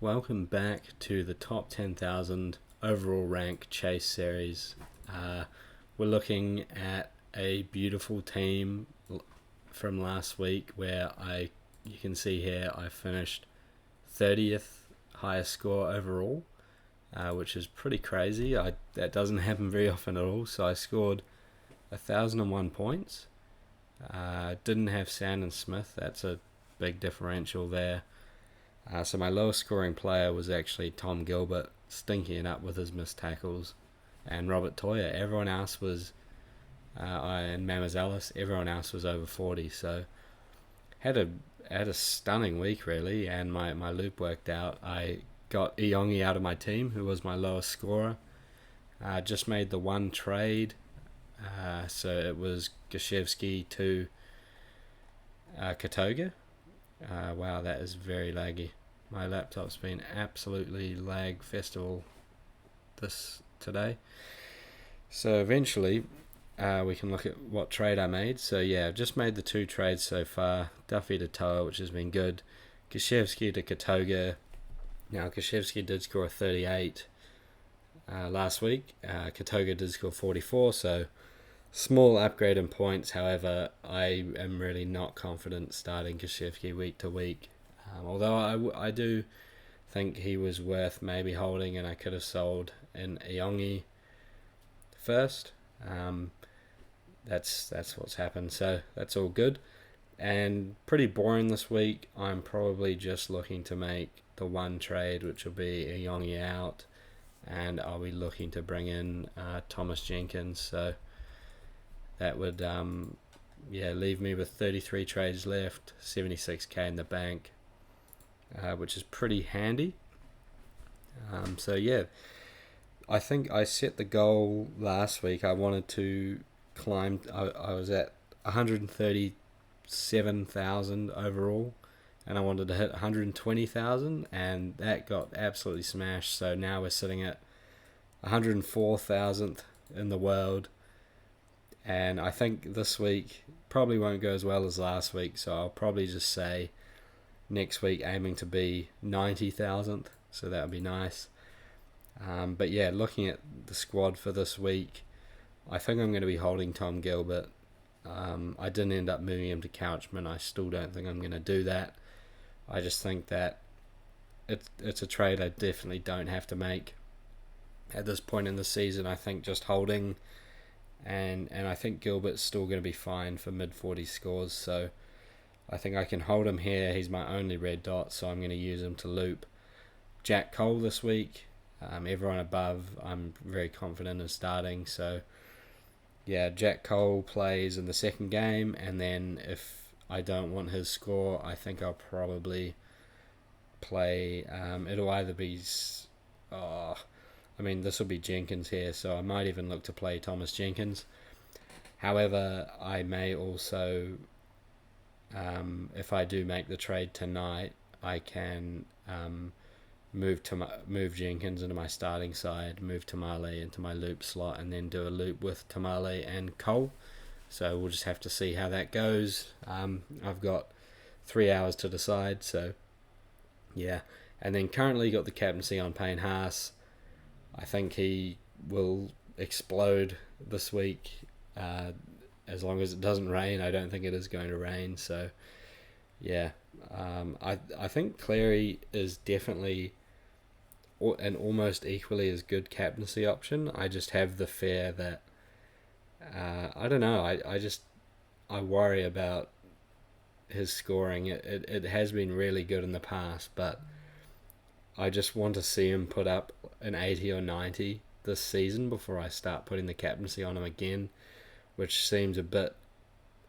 welcome back to the top 10,000 overall rank chase series. We're looking at a beautiful team from last week where you can see here I finished 30th highest score overall, which is pretty crazy. That doesn't happen very often at all. So I scored 1,001 points. Didn't have Sand and Smith. That's a big differential there. So my lowest scoring player was actually Tom Gilbert, stinking it up with his missed tackles, and Robert Toya. Everyone else was, and Mamas Ellis, everyone else was over 40. So had a stunning week really, and my loop worked out. I got Iongi out of my team, who was my lowest scorer. Just made the one trade. So it was Gashevsky to Katoga. Wow, that is very laggy. My laptop's been absolutely lag festival today. So eventually, we can look at what trade I made. So yeah, I've just made the two trades so far. Duffy to Toa, which has been good. Gashevsky to Katoga. Now, Gashevsky did score 38 last week. Katoga did score 44, so small upgrade in points. However, I am really not confident starting Gashevsky week to week. Although I do think he was worth maybe holding, and I could have sold in Iongi first. That's what's happened, so that's all good. And pretty boring this week. I'm probably just looking to make the one trade, which will be Iongi out, and I'll be looking to bring in Thomas Jenkins. So that would leave me with 33 trades left, 76k in the bank, which is pretty handy. So yeah, I think I set the goal last week. I wanted to climb. I was at 137,000 overall, and I wanted to hit 120,000, and that got absolutely smashed. So now we're sitting at 104,000th in the world. And I think this week probably won't go as well as last week, so I'll probably just say next week aiming to be 90,000th, so that would be nice. But yeah, looking at the squad for this week, I think I'm going to be holding Tom Gilbert. I didn't end up moving him to Couchman. I still don't think I'm going to do that. I just think that it's a trade I definitely don't have to make at this point in the season. I think just holding, and I think Gilbert's still going to be fine for mid-40 scores, so I think I can hold him here. He's my only red dot, so I'm going to use him to loop. Jack Cole this week, everyone above I'm very confident in starting, so yeah, Jack Cole plays in the second game, and then if I don't want his score, I think I'll probably play, it'll either be, this will be Jenkins here, so I might even look to play Thomas Jenkins. However, I may also, if I do make the trade tonight, I can move Jenkins into my starting side, move Tamale into my loop slot, and then do a loop with Tamale and Cole. So we'll just have to see how that goes. I've got 3 hours to decide, so yeah. And then currently got the captaincy on Payne Haas. I think he will explode this week, as long as it doesn't rain. I don't think it is going to rain, so yeah. I think Cleary is definitely an almost equally as good captaincy option. I just have the fear that I don't know. I worry about his scoring. It has been really good in the past, but I just want to see him put up an 80 or 90 this season before I start putting the captaincy on him again, which seems a bit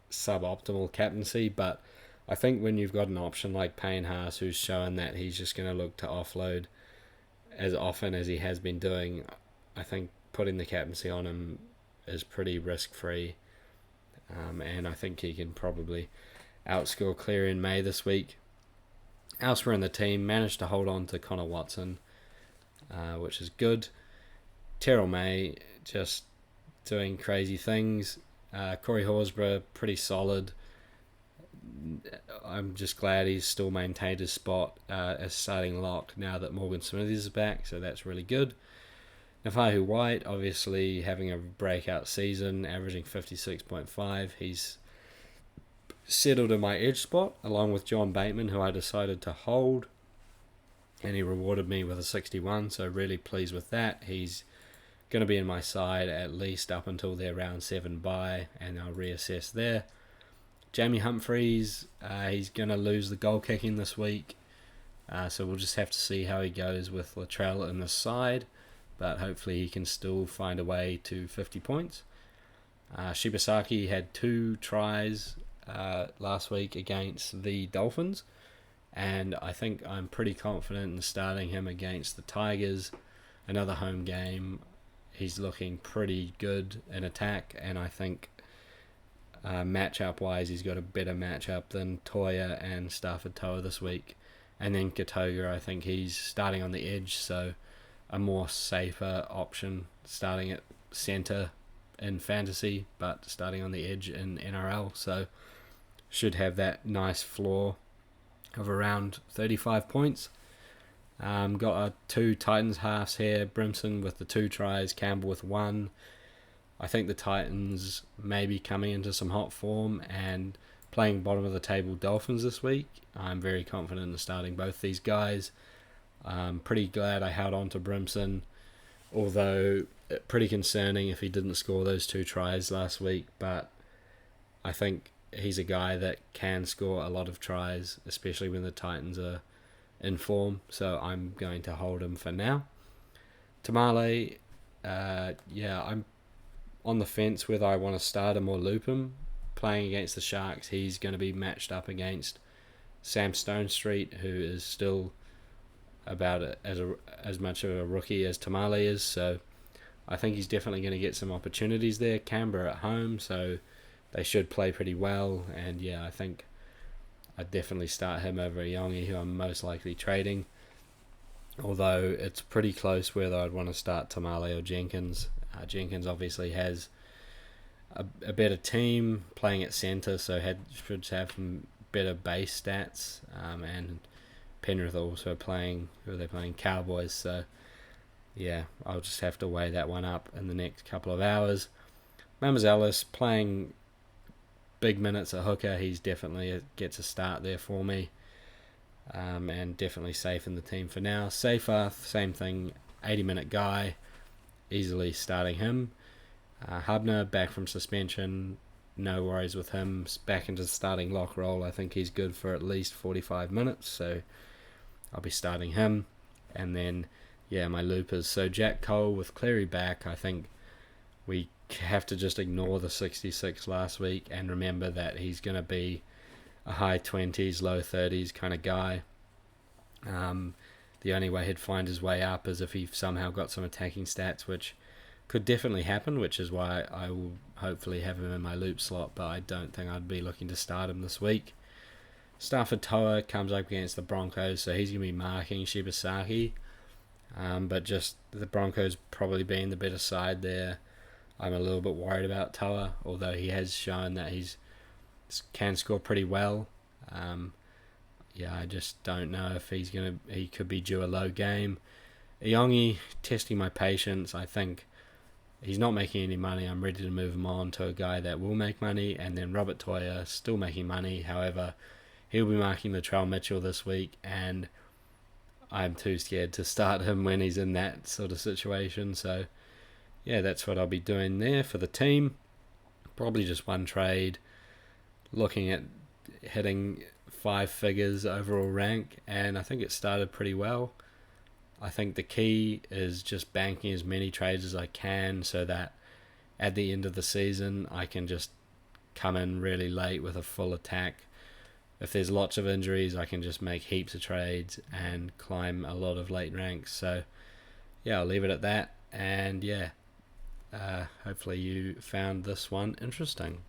suboptimal captaincy. But I think when you've got an option like Payne Haas, who's shown that he's just going to look to offload as often as he has been doing, I think putting the captaincy on him is pretty risk-free. And I think he can probably outscore Cleary in May this week. Elsewhere in the team, managed to hold on to Connor Watson, which is good. Terrell May just doing crazy things. Corey Horsburgh, pretty solid. I'm just glad he's still maintained his spot as starting lock now that Morgan Smithies is back, so that's really good. Nafahu White, obviously having a breakout season, averaging 56.5. He's settled in my edge spot, along with John Bateman, who I decided to hold, and he rewarded me with a 61, so really pleased with that. He's going to be in my side at least up until their round 7 bye, and I'll reassess there. Jamie Humphreys, he's going to lose the goal kicking this week, so we'll just have to see how he goes with Latrell in the side, but hopefully he can still find a way to 50 points. Shibasaki had 2 tries last week against the Dolphins, and I think I'm pretty confident in starting him against the Tigers, another home game. He's looking pretty good in attack, and I think matchup-wise he's got a better matchup than Toya and Stafford Toa this week. And then Katoga, I think he's starting on the edge, so a more safer option starting at centre in fantasy, but starting on the edge in NRL, so should have that nice floor of around 35 points. Got 2 Titans halves here, Brimson with the 2 tries, Campbell with 1. I think the Titans may be coming into some hot form and playing bottom of the table Dolphins this week. I'm very confident in starting both these guys. I'm pretty glad I held on to Brimson, although pretty concerning if he didn't score those 2 tries last week, but I think he's a guy that can score a lot of tries, especially when the Titans are in form, so I'm going to hold him for now. Tamale, I'm on the fence whether I want to start him or loop him. Playing against the Sharks, he's going to be matched up against Sam Stonestreet, who is still about as much of a rookie as Tamale is, so I think he's definitely going to get some opportunities there. Canberra at home, so they should play pretty well, and I think I'd definitely start him over Iongi, who I'm most likely trading. Although it's pretty close whether I'd want to start Tamale or Jenkins. Jenkins obviously has a better team playing at centre, so should have some better base stats. And Penrith also playing, who are they playing? Cowboys. So I'll just have to weigh that one up in the next couple of hours. Mamazellus playing big minutes at hooker, he's definitely gets a start there for me, and definitely safe in the team for now. Seyfarth, same thing, 80-minute guy, easily starting him. Hubner back from suspension, no worries with him, back into the starting lock role. I think he's good for at least 45 minutes, so I'll be starting him. And then my loopers, so Jack Cole with Cleary back, I think we have to just ignore the 66 last week and remember that he's going to be a high 20s, low 30s kind of guy. The only way he'd find his way up is if he somehow got some attacking stats, which could definitely happen, which is why I will hopefully have him in my loop slot, but I don't think I'd be looking to start him this week. Stafford Toa comes up against the Broncos, so he's going to be marking Shibasaki, but just the Broncos probably being the better side there, I'm a little bit worried about Toa, although he has shown that can score pretty well. I just don't know if he could be due a low game. Iongi, testing my patience. I think he's not making any money. I'm ready to move him on to a guy that will make money. And then Robert Toya, still making money. However, he'll be marking Latrell Mitchell this week, and I'm too scared to start him when he's in that sort of situation. So that's what I'll be doing there for the team. Probably just one trade, looking at hitting 5 figures overall rank, and I think it started pretty well. I think the key is just banking as many trades as I can so that at the end of the season I can just come in really late with a full attack. If there's lots of injuries, I can just make heaps of trades and climb a lot of late ranks. So I'll leave it at that, and hopefully you found this one interesting.